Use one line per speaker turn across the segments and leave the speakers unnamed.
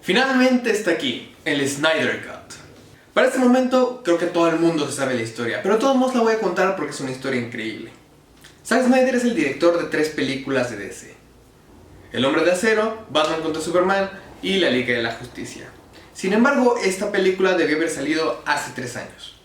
Finalmente está aquí, el Snyder Cut. Para este momento creo que todo el mundo se sabe la historia, pero de todos modos la voy a contar porque es una historia increíble. Zack Snyder es el director de 3 películas de DC: El Hombre de Acero, Batman contra Superman y La Liga de la Justicia. Sin embargo, esta película debió haber salido hace 3 años.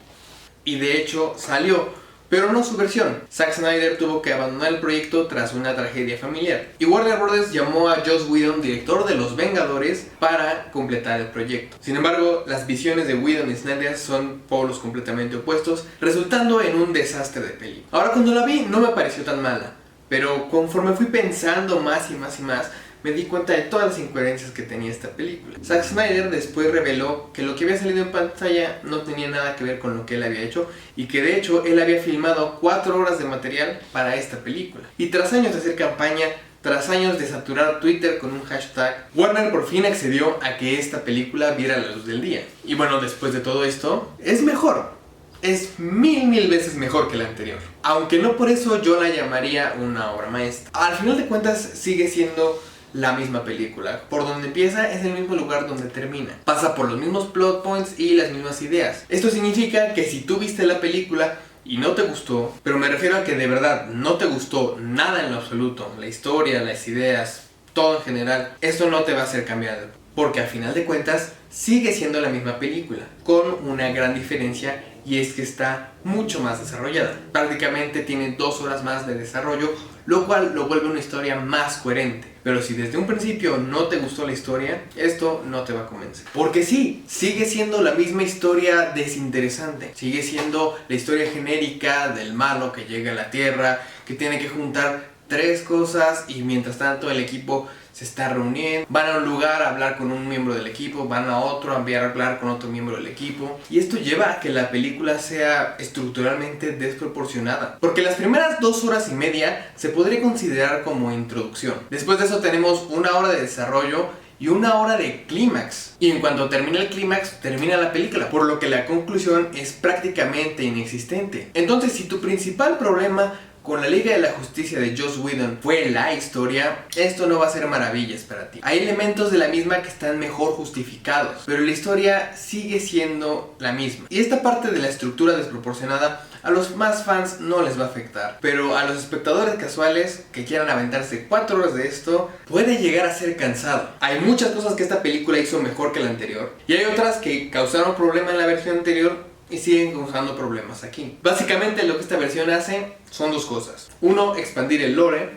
Y de hecho salió, pero no su versión. Zack Snyder tuvo que abandonar el proyecto tras una tragedia familiar. Y Warner Bros. Llamó a Joss Whedon, director de Los Vengadores, para completar el proyecto. Sin embargo, las visiones de Whedon y Snyder son polos completamente opuestos, resultando en un desastre de película. Ahora, cuando la vi no me pareció tan mala, pero conforme fui pensando más y más, me di cuenta de todas las incoherencias que tenía esta película. Zack Snyder después reveló que lo que había salido en pantalla no tenía nada que ver con lo que él había hecho, y que de hecho él había filmado 4 horas de material para esta película. Y tras años de hacer campaña, tras años de saturar Twitter con un hashtag, Warner por fin accedió a que esta película viera la luz del día. Y bueno, después de todo esto, es mejor. Es mil veces mejor que la anterior. Aunque no por eso yo la llamaría una obra maestra. Al final de cuentas sigue siendo la misma película. Por donde empieza es el mismo lugar donde termina. Pasa por los mismos plot points y las mismas ideas. Esto significa que si tú viste la película y no te gustó, pero me refiero a que de verdad no te gustó nada en lo absoluto, la historia, las ideas, todo en general, esto no te va a hacer cambiar, porque al final de cuentas sigue siendo la misma película, con una gran diferencia, y es que está mucho más desarrollada. Prácticamente tiene 2 horas más de desarrollo, lo cual lo vuelve una historia más coherente. Pero si desde un principio no te gustó la historia, esto no te va a convencer. Porque sí, sigue siendo la misma historia desinteresante. Sigue siendo la historia genérica del malo que llega a la Tierra, que tiene que juntar 3 cosas y mientras tanto el equipo se está reuniendo, van a un lugar a hablar con un miembro del equipo, van a otro a hablar con otro miembro del equipo, y esto lleva a que la película sea estructuralmente desproporcionada, porque las primeras 2 horas y media se podría considerar como introducción. Después de eso tenemos 1 hora de desarrollo y 1 hora de clímax, y en cuanto termina el clímax, termina la película, por lo que la conclusión es prácticamente inexistente. Entonces, si tu principal problema con la Liga de la Justicia de Joss Whedon fue la historia, esto no va a ser maravillas para ti. Hay elementos de la misma que están mejor justificados, pero la historia sigue siendo la misma. Y esta parte de la estructura desproporcionada a los más fans no les va a afectar, pero a los espectadores casuales que quieran aventarse 4 horas de esto, puede llegar a ser cansado. Hay muchas cosas que esta película hizo mejor que la anterior, y hay otras que causaron problema en la versión anterior y siguen causando problemas aquí. Básicamente lo que esta versión hace son 2 cosas: 1, expandir el lore,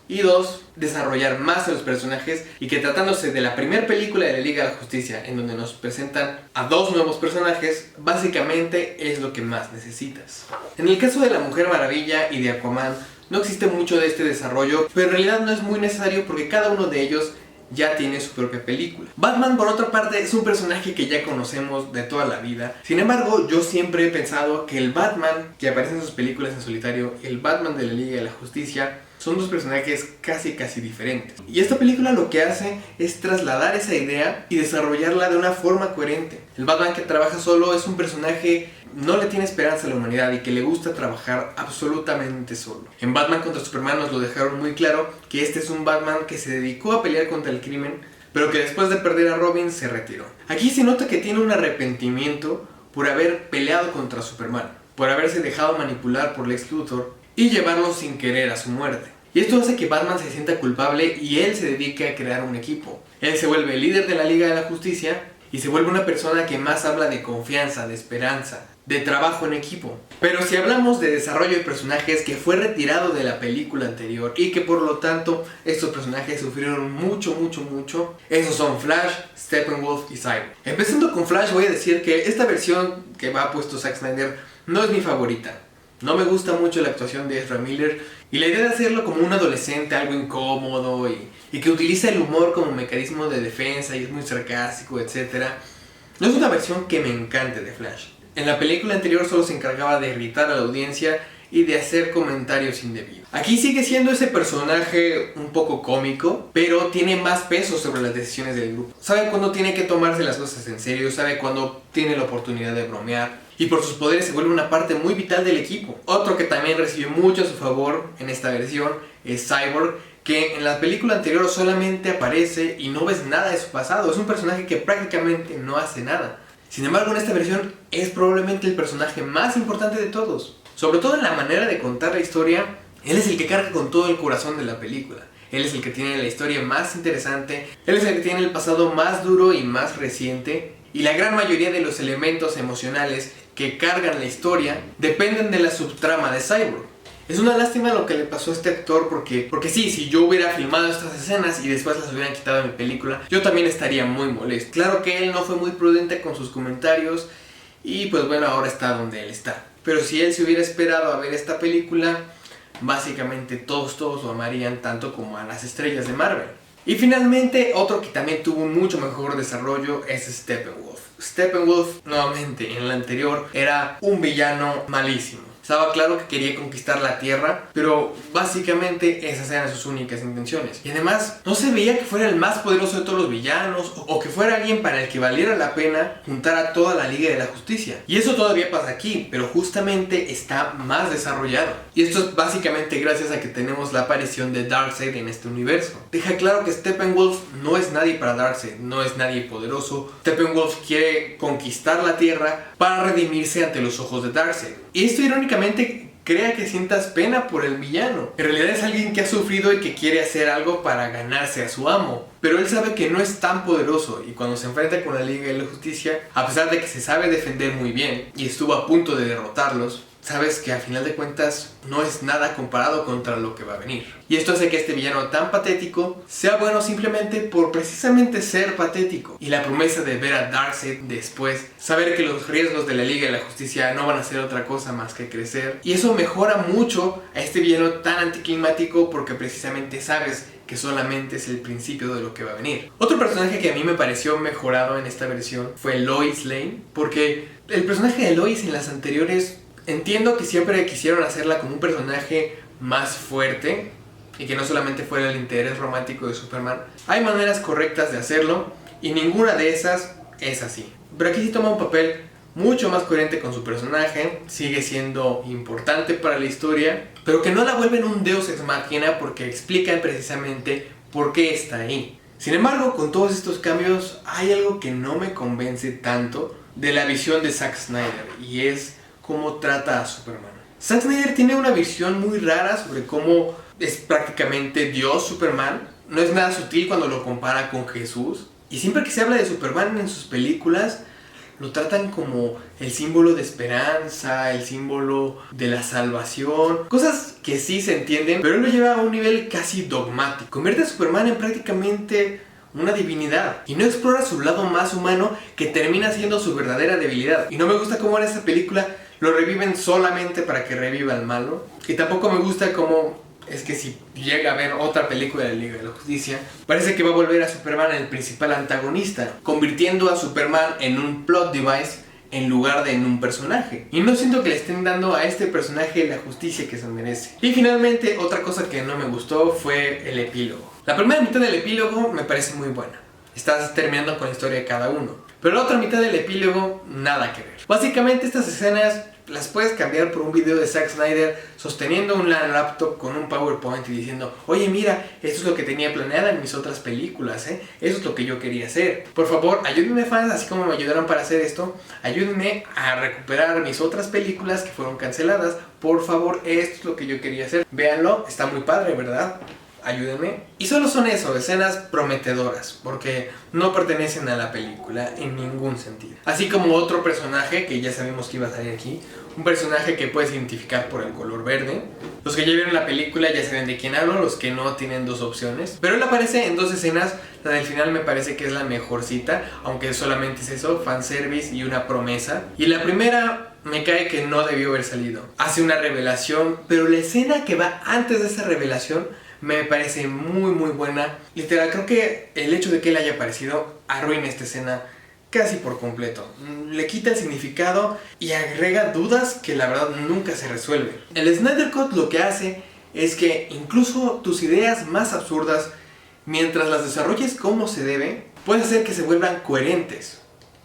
y 2, desarrollar más a los personajes, y que tratándose de la primera película de la Liga de la Justicia, en donde nos presentan a 2 nuevos personajes, básicamente es lo que más necesitas. En el caso de la Mujer Maravilla y de Aquaman, no existe mucho de este desarrollo, pero en realidad no es muy necesario porque cada uno de ellos ya tiene su propia película. Batman, por otra parte, es un personaje que ya conocemos de toda la vida. Sin embargo, yo siempre he pensado que el Batman que aparece en sus películas en solitario y el Batman de la Liga de la Justicia son 2 personajes casi diferentes. Y esta película lo que hace es trasladar esa idea y desarrollarla de una forma coherente. El Batman que trabaja solo es un personaje no le tiene esperanza a la humanidad y que le gusta trabajar absolutamente solo. En Batman contra Superman nos lo dejaron muy claro, que este es un Batman que se dedicó a pelear contra el crimen, pero que después de perder a Robin se retiró. Aquí se nota que tiene un arrepentimiento por haber peleado contra Superman, por haberse dejado manipular por Lex Luthor y llevarlo sin querer a su muerte. Y esto hace que Batman se sienta culpable y él se dedique a crear un equipo. Él se vuelve el líder de la Liga de la Justicia y se vuelve una persona que más habla de confianza, de esperanza, de trabajo en equipo. Pero si hablamos de desarrollo de personajes que fue retirado de la película anterior y que por lo tanto estos personajes sufrieron mucho, esos son Flash, Steppenwolf y Cyborg. Empezando con Flash, voy a decir que esta versión que va puesto Zack Snyder no es mi favorita. No me gusta mucho la actuación de Ezra Miller y la idea de hacerlo como un adolescente algo incómodo y que utiliza el humor como mecanismo de defensa y es muy sarcástico, etc. No es una versión que me encante de Flash. En la película anterior solo se encargaba de irritar a la audiencia y de hacer comentarios indebidos. Aquí sigue siendo ese personaje un poco cómico, pero tiene más peso sobre las decisiones del grupo. Sabe cuándo tiene que tomarse las cosas en serio, sabe cuándo tiene la oportunidad de bromear, y por sus poderes se vuelve una parte muy vital del equipo. Otro que también recibió mucho a su favor en esta versión es Cyborg, que en la película anterior solamente aparece y no ves nada de su pasado. Es un personaje que prácticamente no hace nada. Sin embargo, en esta versión es probablemente el personaje más importante de todos. Sobre todo en la manera de contar la historia, él es el que carga con todo el corazón de la película. Él es el que tiene la historia más interesante, él es el que tiene el pasado más duro y más reciente, y la gran mayoría de los elementos emocionales que cargan la historia dependen de la subtrama de Cyborg. Es una lástima lo que le pasó a este actor porque sí, si yo hubiera filmado estas escenas y después las hubieran quitado de mi película, yo también estaría muy molesto. Claro que él no fue muy prudente con sus comentarios y pues bueno, ahora está donde él está. Pero si él se hubiera esperado a ver esta película, básicamente todos lo amarían tanto como a las estrellas de Marvel. Y finalmente, otro que también tuvo un mucho mejor desarrollo es Steppenwolf. Steppenwolf, nuevamente, en la anterior, era un villano malísimo. Estaba claro que quería conquistar la Tierra, pero básicamente esas eran sus únicas intenciones. Y además, no se veía que fuera el más poderoso de todos los villanos, o que fuera alguien para el que valiera la pena juntar a toda la Liga de la Justicia. Y eso todavía pasa aquí, pero justamente está más desarrollado. Y esto es básicamente gracias a que tenemos la aparición de Darkseid en este universo. Deja claro que Steppenwolf no es nadie para Darkseid, no es nadie poderoso. Steppenwolf quiere conquistar la Tierra para redimirse ante los ojos de Darkseid. Y esto irónicamente crea que sientas pena por el villano. En realidad es alguien que ha sufrido y que quiere hacer algo para ganarse a su amo. Pero él sabe que no es tan poderoso y cuando se enfrenta con la Liga de la Justicia, a pesar de que se sabe defender muy bien y estuvo a punto de derrotarlos, sabes que a final de cuentas no es nada comparado contra lo que va a venir. Y esto hace que este villano tan patético sea bueno simplemente por precisamente ser patético. Y la promesa de ver a Darkseid después, saber que los riesgos de la Liga de la Justicia no van a ser otra cosa más que crecer. Y eso mejora mucho a este villano tan anticlimático porque precisamente sabes que solamente es el principio de lo que va a venir. Otro personaje que a mí me pareció mejorado en esta versión fue Lois Lane, porque el personaje de Lois en las anteriores, entiendo que siempre quisieron hacerla como un personaje más fuerte y que no solamente fuera el interés romántico de Superman. Hay maneras correctas de hacerlo y ninguna de esas es así. Pero aquí sí toma un papel mucho más coherente con su personaje, sigue siendo importante para la historia, pero que no la vuelven un deus ex machina porque explican precisamente por qué está ahí. Sin embargo, con todos estos cambios hay algo que no me convence tanto de la visión de Zack Snyder y es cómo trata a Superman. Zack Snyder tiene una visión muy rara sobre cómo es prácticamente Dios Superman. No es nada sutil cuando lo compara con Jesús. Y siempre que se habla de Superman en sus películas, lo tratan como el símbolo de esperanza, el símbolo de la salvación. Cosas que sí se entienden, pero él lo lleva a un nivel casi dogmático. Convierte a Superman en prácticamente una divinidad y no explora su lado más humano que termina siendo su verdadera debilidad. Y no me gusta cómo en esta película lo reviven solamente para que reviva al malo. Y tampoco me gusta cómo es que si llega a ver otra película de la Liga de la Justicia, parece que va a volver a Superman el principal antagonista, convirtiendo a Superman en un plot device en lugar de en un personaje. Y no siento que le estén dando a este personaje la justicia que se merece. Y finalmente, otra cosa que no me gustó fue el epílogo. La primera mitad del epílogo me parece muy buena. Estás terminando con la historia de cada uno. Pero la otra mitad del epílogo, nada que ver. Básicamente estas escenas las puedes cambiar por un video de Zack Snyder sosteniendo una laptop con un PowerPoint y diciendo: oye, mira, esto es lo que tenía planeado en mis otras películas, eso es lo que yo quería hacer. Por favor, ayúdenme, fans, así como me ayudaron para hacer esto, ayúdenme a recuperar mis otras películas que fueron canceladas. Por favor, esto es lo que yo quería hacer. Véanlo, está muy padre, ¿verdad? Ayúdenme. Y solo son eso, escenas prometedoras, porque no pertenecen a la película en ningún sentido. Así como otro personaje que ya sabemos que iba a salir aquí, un personaje que puedes identificar por el color verde. Los que ya vieron la película ya saben de quién hablo, los que no tienen dos opciones. Pero él aparece en dos escenas, la del final me parece que es la mejor cita, aunque solamente es eso, fanservice y una promesa. Y la primera me cae que no debió haber salido. Hace una revelación, pero la escena que va antes de esa revelación me parece muy buena. Literal, creo que el hecho de que él haya aparecido arruina esta escena casi por completo. Le quita el significado y agrega dudas que la verdad nunca se resuelven. El Snyder Cut lo que hace es que incluso tus ideas más absurdas, mientras las desarrolles como se debe, puede hacer que se vuelvan coherentes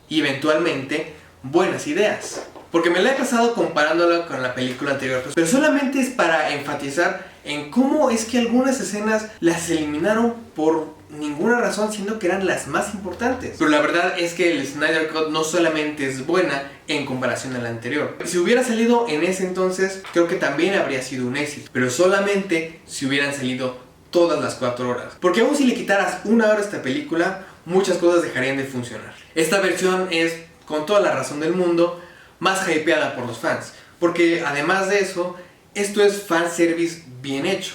y eventualmente buenas ideas. porque me la he pasado comparándola con la película anterior, pero solamente es para enfatizar en cómo es que algunas escenas las eliminaron por ninguna razón, siendo que eran las más importantes. Pero la verdad es que el Snyder Cut no solamente es buena en comparación a la anterior. Si hubiera salido en ese entonces, creo que también habría sido un éxito, pero solamente si hubieran salido todas las 4 horas. Porque aún si le quitaras 1 hora a esta película, muchas cosas dejarían de funcionar. Esta versión es, con toda la razón del mundo, más hypeada por los fans, porque además de eso, esto es fanservice bien hecho.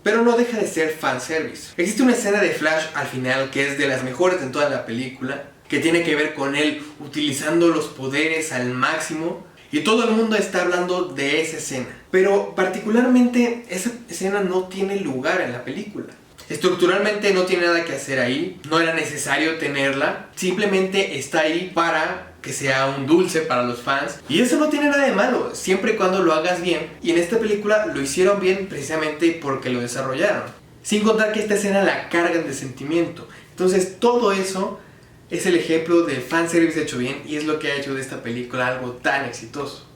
Pero no deja de ser fanservice. Existe una escena de Flash al final que es de las mejores en toda la película, que tiene que ver con él utilizando los poderes al máximo, y todo el mundo está hablando de esa escena. Pero particularmente esa escena no tiene lugar en la película. Estructuralmente no tiene nada que hacer ahí, no era necesario tenerla, simplemente está ahí para que sea un dulce para los fans, y eso no tiene nada de malo, siempre y cuando lo hagas bien, y en esta película lo hicieron bien precisamente porque lo desarrollaron. Sin contar que esta escena la cargan de sentimiento, entonces todo eso es el ejemplo de fanservice hecho bien, y es lo que ha hecho de esta película algo tan exitoso.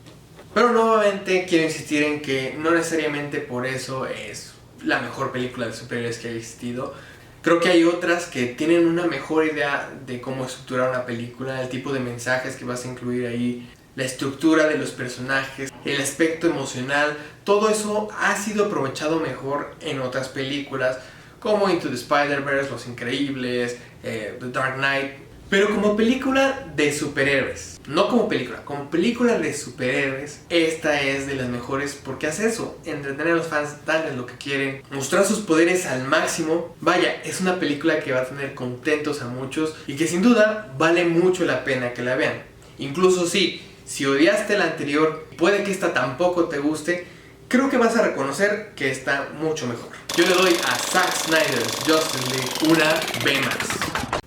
Pero nuevamente quiero insistir en que no necesariamente por eso es la mejor película de superhéroes que ha existido. Creo que hay otras que tienen una mejor idea de cómo estructurar una película, el tipo de mensajes que vas a incluir ahí, la estructura de los personajes, el aspecto emocional, todo eso ha sido aprovechado mejor en otras películas como Into the Spider-Verse, Los Increíbles, The Dark Knight. Pero como película de superhéroes, no como película de superhéroes, esta es de las mejores porque hace eso, entretener a los fans, darles lo que quieren, mostrar sus poderes al máximo. Vaya, es una película que va a tener contentos a muchos y que sin duda vale mucho la pena que la vean. Incluso si odiaste la anterior, puede que esta tampoco te guste, creo que vas a reconocer que está mucho mejor. Yo le doy a Zack Snyder's Justice League una B+.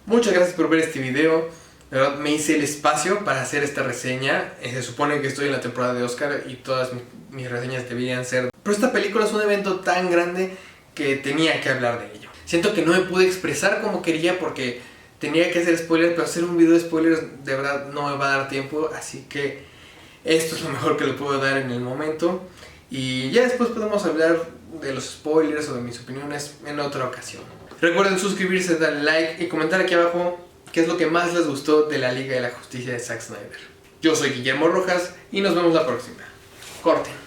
Muchas gracias por ver este video. De verdad me hice el espacio para hacer esta reseña. Se supone que estoy en la temporada de Oscar y todas mis reseñas deberían ser. Pero esta película es un evento tan grande que tenía que hablar de ello. Siento que no me pude expresar como quería porque tenía que hacer spoilers, pero hacer un video de spoilers de verdad no me va a dar tiempo. Así que esto es lo mejor que le puedo dar en el momento. Y ya después podemos hablar de los spoilers o de mis opiniones en otra ocasión. Recuerden suscribirse, darle like y comentar aquí abajo qué es lo que más les gustó de la Liga de la Justicia de Zack Snyder. Yo soy Guillermo Rojas y nos vemos la próxima. Corten.